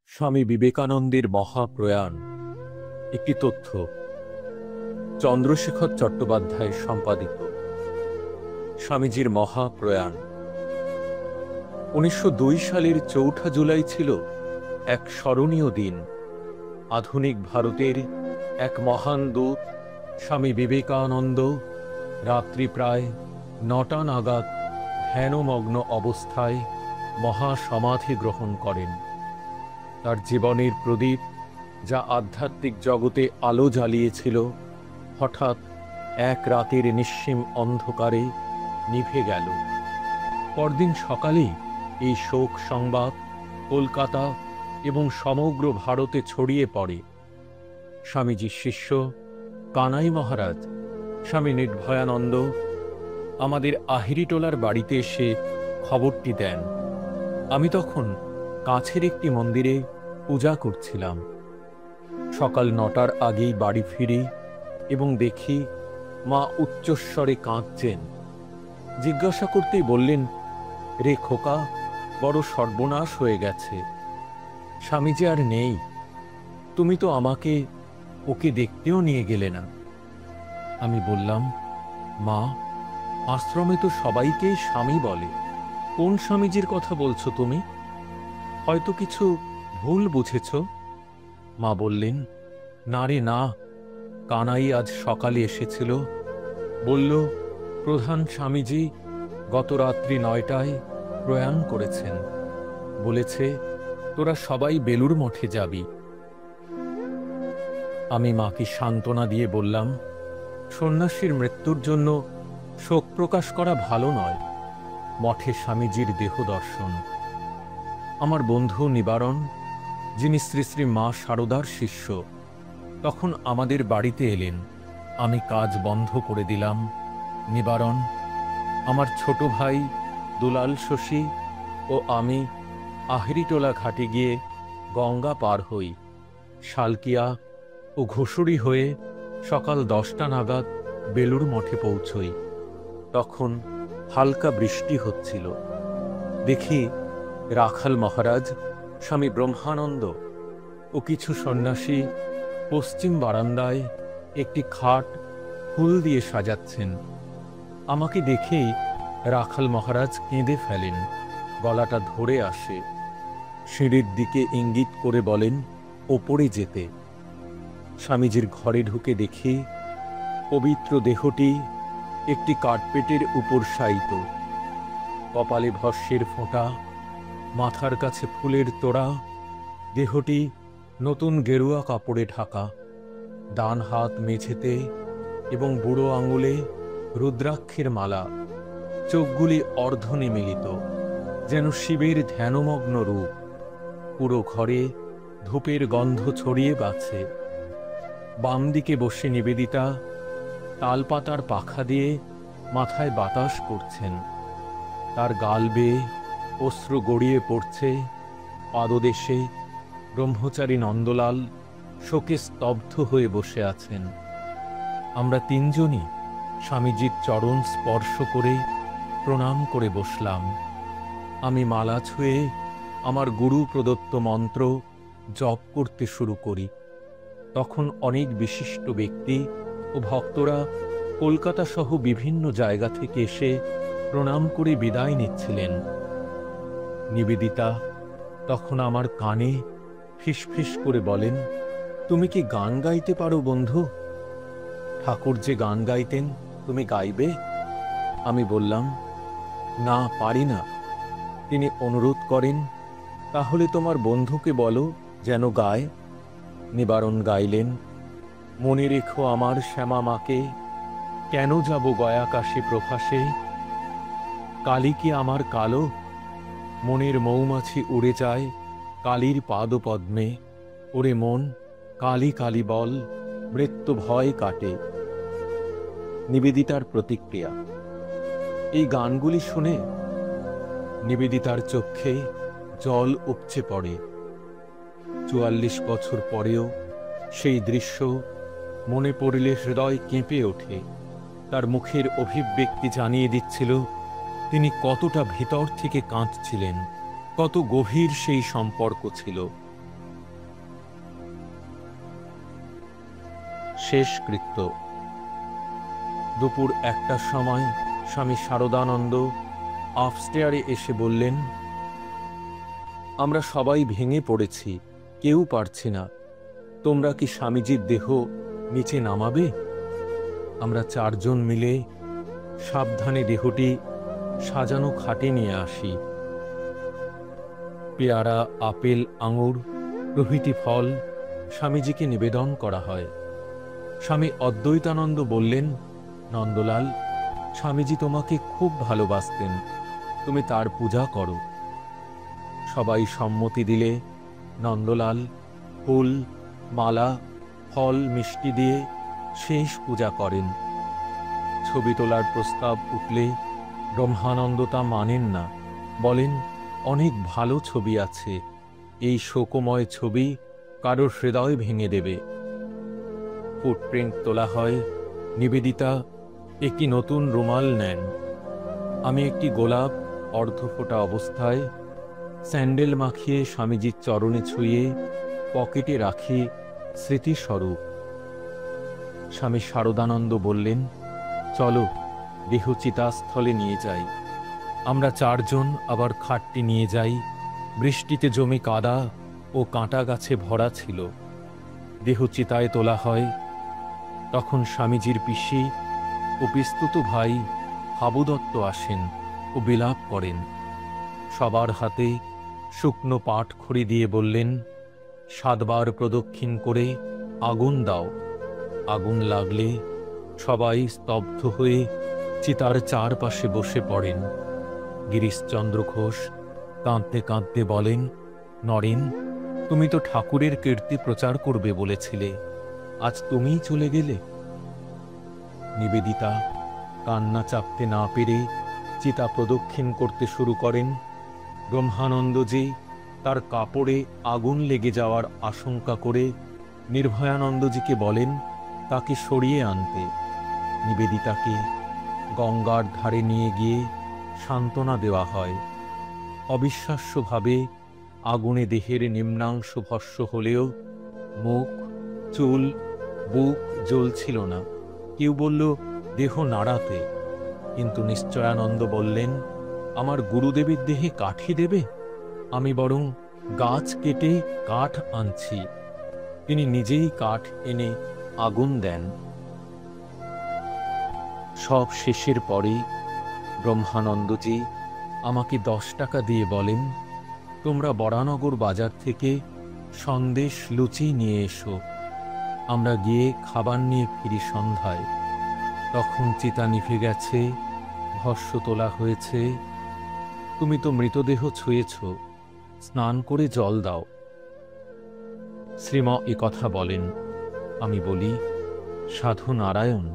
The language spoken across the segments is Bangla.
স্বামী বিবেকানন্দের মহাপ্রয়াণ। একটি তথ্য চন্দ্রশেখর চট্টোপাধ্যায় সম্পাদিত। স্বামীজির মহাপ্রয়াণ 1902 সালের 4 জুলাই ছিল এক স্মরণীয় দিন। আধুনিক ভারতের এক মহান দূত স্বামী বিবেকানন্দ রাত্রি প্রায় 9টা নাগাদ ধ্যানমগ্ন অবস্থায় মহাসমাধি গ্রহণ করেন। তার জীবনের প্রদীপ, যা আধ্যাত্মিক জগতে আলো জ্বালিয়েছিল, হঠাৎ এক রাতের নিঃসীম অন্ধকারে নিভে গেল। পরদিন সকালেই এই শোক সংবাদ কলকাতা এবং সমগ্র ভারতে ছড়িয়ে পড়ে। স্বামীজির শিষ্য কানাই মহারাজ স্বামী নির্ভয়ানন্দ আমাদের আহিরিটোলার বাড়িতে এসে খবরটি দেন। আমি তখন কাছের একটি মন্দিরে পূজা করছিলাম। সকাল 9টার আগেই বাড়ি ফিরি এবং দেখি মা উচ্চস্বরে কাঁদছেন। জিজ্ঞাসা করতেই বললেন, রে খোকা, বড় সর্বনাশ হয়ে গেছে, স্বামীজি আর নেই। তুমি তো আমাকে ওকে দেখতেও নিয়ে গেলে না। আমি বললাম, মা, আশ্রমে তো সবাইকেই স্বামী বলে, কোন স্বামীজির কথা বলছো তুমি? হয়তো কিছু ভুল বুঝেছ। মা বললেন, না রে না, কানাই আজ সকালে এসেছিল, বলল প্রধান স্বামীজি গত রাত্রি 9টায় প্রয়াণ করেছেন। বলেছে তোরা সবাই বেলুড় মঠে যাবি। আমি মাকে সান্ত্বনা দিয়ে বললাম, সন্ন্যাসীর মৃত্যুর জন্য শোক প্রকাশ করা ভালো নয়, মঠে স্বামীজির দেহ দর্শন। আমার বন্ধু নিবারণ, যিনি শ্রী শ্রী মা শারদার শিষ্য, তখন আমাদের বাড়িতে এলেন। আমি কাজ বন্ধ করে দিলাম। নিবারণ, আমার ছোট ভাই দুলাল শশী ও আমি আহিরিটোলা ঘাটে গিয়ে গঙ্গা পার হই। শালকিয়া ও ঘুষুরি হয়ে সকাল 10টা নাগাদ বেলুড় মঠে পৌঁছই। তখন হালকা বৃষ্টি হচ্ছিল। দেখি রাখাল মহারাজ, স্বামী ব্রহ্মানন্দ ও কিছু সন্ন্যাসী পশ্চিম বারান্দায় একটি খাট ফুল দিয়ে সাজাচ্ছেন। আমাকে দেখেই রাখাল মহারাজ কেঁদে ফেলেন, গলাটা ধরে আসে। সিঁড়ির দিকে ইঙ্গিত করে বলেন ওপরে যেতে। স্বামীজির ঘরে ঢুকে দেখি পবিত্র দেহটি একটি কার্পেটের উপর শায়িত। কপালে ভস্যের ফোঁটা, মাথার কাছে ফুলের তোড়া, দেহটি নতুন গেরুয়া কাপড়ে ঢাকা। ডান হাত মেঝেতে এবং বুড়ো আঙুলে রুদ্রাক্ষের মালা। চোখগুলি অর্ধনিমীলিত, যেন শিবের ধ্যানমগ্ন রূপ। পুরো ঘরে ধূপের গন্ধ ছড়িয়ে বাছে। বাম দিকে বসে নিবেদিতা তালপাতার পাখা দিয়ে মাথায় বাতাস করছেন। তার গাল বেয়ে অশ্রু গড়িয়ে পড়ছে। পাদদেশে ব্রহ্মচারী নন্দলাল শোকে স্তব্ধ হয়ে বসে আছেন। আমরা তিনজনই স্বামীজির চরণ স্পর্শ করে প্রণাম করে বসলাম। আমি মালা ছুঁয়ে আমার গুরু প্রদত্ত মন্ত্র জপ করতে শুরু করি। তখন অনেক বিশিষ্ট ব্যক্তি ও ভক্তরা কলকাতা সহ বিভিন্ন জায়গা থেকে এসে প্রণাম করে বিদায় নিচ্ছিলেন। নিবেদিতা তখন আমার কানে ফিসফিস করে বলেন, তুমি কি গান গাইতে পারো বন্ধু? ঠাকুর যে গান গাইতেন, তুমি গাইবে? আমি বললাম, না, পারি না। তিনি অনুরোধ করেন, তাহলে তোমার বন্ধুকে বলো যেন গায়। নিবারণ গাইলেন, মনে রেখো আমার শ্যামা মাকে, কেন যাব গয়াকাশে প্রভাসে। কালী কি আমার কালো, মনের মৌমাছি উড়ে যায় কালীর পাদপদ্মে। ওরে মন, কালী কালী বল, মৃত্যু ভয় কাটে। নিবেদিতার প্রতিক্রিয়া। এই গানগুলি শুনে নিবেদিতার চোখে জল উপচে পড়ে। 44 বছর পরেও সেই দৃশ্য মনে পড়লে হৃদয় কেঁপে ওঠে। তার মুখের অভিব্যক্তি জানিয়ে দিচ্ছিল তিনি কতটা ভিতর থেকে কাঁদছিলেন, কত গভীর সেই সম্পর্ক ছিল। শেষকৃত্য। দুপুর 1টার সময় স্বামী শারদানন্দ আপস্টেয়ারে এসে বললেন, আমরা সবাই ভেঙে পড়েছি, কেউ পারছি না। তোমরা কি স্বামীজির দেহ নিচে নামাবে? আমরা 4 জন মিলে সাবধানে দেহটি সাজানো খাটে নিয়ে আসি। পেয়ারা, আপেল, আঙুর প্রভৃতি ফল স্বামীজিকে নিবেদন করা হয়। স্বামী অদ্বৈতানন্দ বললেন, নন্দলাল, স্বামীজি তোমাকে খুব ভালোবাসতেন, তুমি তার পূজা করো। সবাই সম্মতি দিলে নন্দলাল ফুল, মালা, ফল, মিষ্টি দিয়ে শেষ পূজা করেন। ছবি তোলার প্রস্তাব উঠলে ব্রহ্মানন্দ তা মানেন না, বলেন, অনেক ভালো ছবি আছে, এই শোকময় ছবি কারোর হৃদয় ভেঙে দেবে। ফুটপ্রিন্ট তোলা হয়। নিবেদিতা একটি নতুন রুমাল নেন। আমি একটি গোলাপ অর্ধফোটা অবস্থায় স্যান্ডেল মাখিয়ে স্বামীজির চরণে ছুঁয়ে পকেটে রাখি স্মৃতিস্বরূপ। স্বামী শারদানন্দ বললেন, চলো দেহ চিতাস্থলে নিয়ে যাই। আমরা 4 জন আবার খাটটি নিয়ে যাই। বৃষ্টিতে জমি কাদা ও কাঁটা গাছে ভরা ছিল। দেহ চিতায় তোলা হয়। তখন স্বামীজির পিসি ও পিস্তুত ভাই হাবুদত্ত আসেন ও বিলাপ করেন। সবার হাতে শুকনো পাটখড়ি দিয়ে বললেন, 7 বার প্রদক্ষিণ করে আগুন দাও। আগুন লাগলে সবাই স্তব্ধ হয়ে চিতার চারপাশে বসে পড়েন। গিরিশচন্দ্র ঘোষ কাঁদতে কাঁদতে বলেন, নরেন, তুমি তো ঠাকুরের কীর্তি প্রচার করবে বলেছিলে, আজ তুমিই চলে গেলে। নিবেদিতা কান্না চাপতে না পেরে চিতা প্রদক্ষিণ করতে শুরু করেন। ব্রহ্মানন্দজি তার কাপড়ে আগুন লেগে যাওয়ার আশঙ্কা করে নির্ভয়ানন্দজিকে বলেন তাকে সরিয়ে আনতে। নিবেদিতাকে গঙ্গার ধারে নিয়ে গিয়ে সান্ত্বনা দেওয়া হয়। অবিশ্বাস্যভাবে আগুনে দেহের নিম্নাংশ ভস্ম হলেও মুখ, চুল, বুক জ্বলছিল না। কেউ বলল দেহ নাড়াতে, কিন্তু নিশ্চয়ানন্দ বললেন, আমার গুরুদেবের দেহে কাঠি দেবে? আমি বরং গাছ কেটে কাঠ আনছি। তিনি নিজেই কাঠ এনে আগুন দেন। সব শেষের পরে ব্রহ্মানন্দজি আমাকে 10 টাকা দিয়ে বলেন, তোমরা বরানগর বাজার থেকে সন্দেশ, লুচি নিয়ে এসো। আমরা গিয়ে খাবার নিয়ে ফিরি সন্ধ্যায়। তখন চিতা নিভে গেছে, ভস্ম তোলা হয়েছে। তুমি তো মৃতদেহ ছুঁয়েছ, স্নান করে জল দাও। শ্রীম এ কথা বলেন। আমি বলি, সাধু নারায়ণ,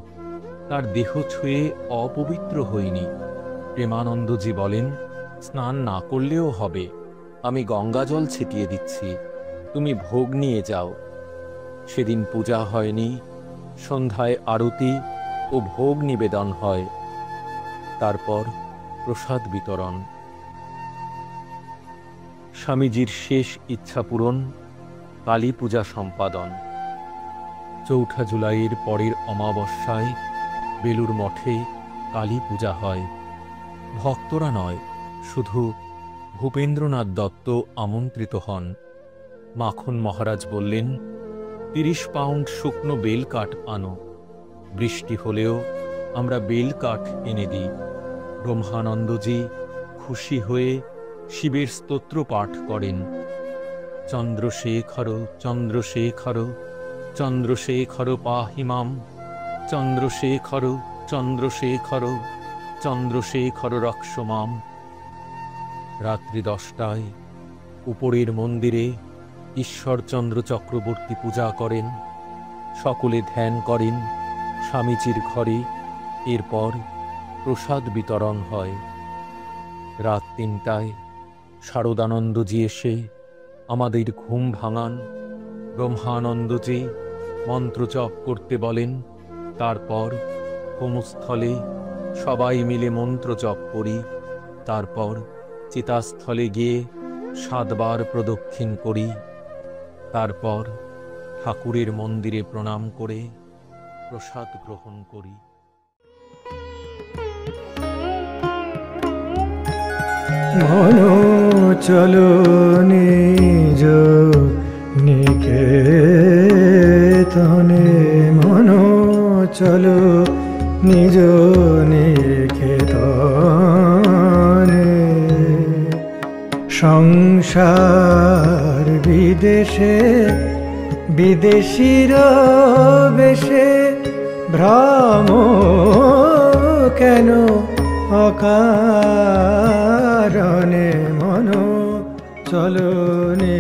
তার দেহ ছুঁয়ে অপবিত্র হইনি। প্রেমানন্দজি বলেন, স্নান না করলেও হবে, আমি গঙ্গা জল ছিটিয়ে দিচ্ছি, তুমি ভোগ নিয়ে যাও। সেদিন পূজা হয়নি। সন্ধ্যায় আরতি ও ভোগ নিবেদন হয়। তারপর প্রসাদ বিতরণ। স্বামীজির শেষ ইচ্ছা পূরণ, কালী পূজা সম্পাদন। 4 জুলাইয়ের পরের অমাবস্যায় বেলুর মঠে কালী পূজা হয়। ভক্তরা নয়, শুধু ভূপেন্দ্রনাথ দত্ত আমন্ত্রিত হন। মাখন মহারাজ বললেন, 30 পাউন্ড শুকনো বেল কাঠ আনো। বৃষ্টি হলেও আমরা বেল কাঠ এনে দিই। ব্রহ্মানন্দজি খুশি হয়ে শিবের স্তোত্র পাঠ করেন। চন্দ্রশেখর চন্দ্রশেখর চন্দ্রশেখর পাহিমাম, চন্দ্রশেখর চন্দ্রশেখর চন্দ্রশেখর রক্ষমাম। রাত্রি 10টায় উপরের মন্দিরে ঈশ্বরচন্দ্র চক্রবর্তী পূজা করেন। সকলে ধ্যান করেন স্বামীজির ঘরে। এরপর প্রসাদ বিতরণ হয়। রাত 3টায় শারদানন্দজি এসে আমাদের ঘুম ভাঙান। ব্রহ্মানন্দজি মন্ত্রজপ করতে বলেন। তারপর হোমস্থলে সবাই মিলে মন্ত্র জপ করি। তারপর চিতাস্থলে গিয়ে 7 বার প্রদক্ষিণ করি। তারপর ঠাকুরের মন্দিরে প্রণাম করে প্রসাদ গ্রহণ করি। মন চলো নিজ নিকেতনে, মন চলো নিজ নিকেতনে। সংসার বিদেশে বিদেশির বেশে ভ্রম কেন অকারণে, মন চলো নি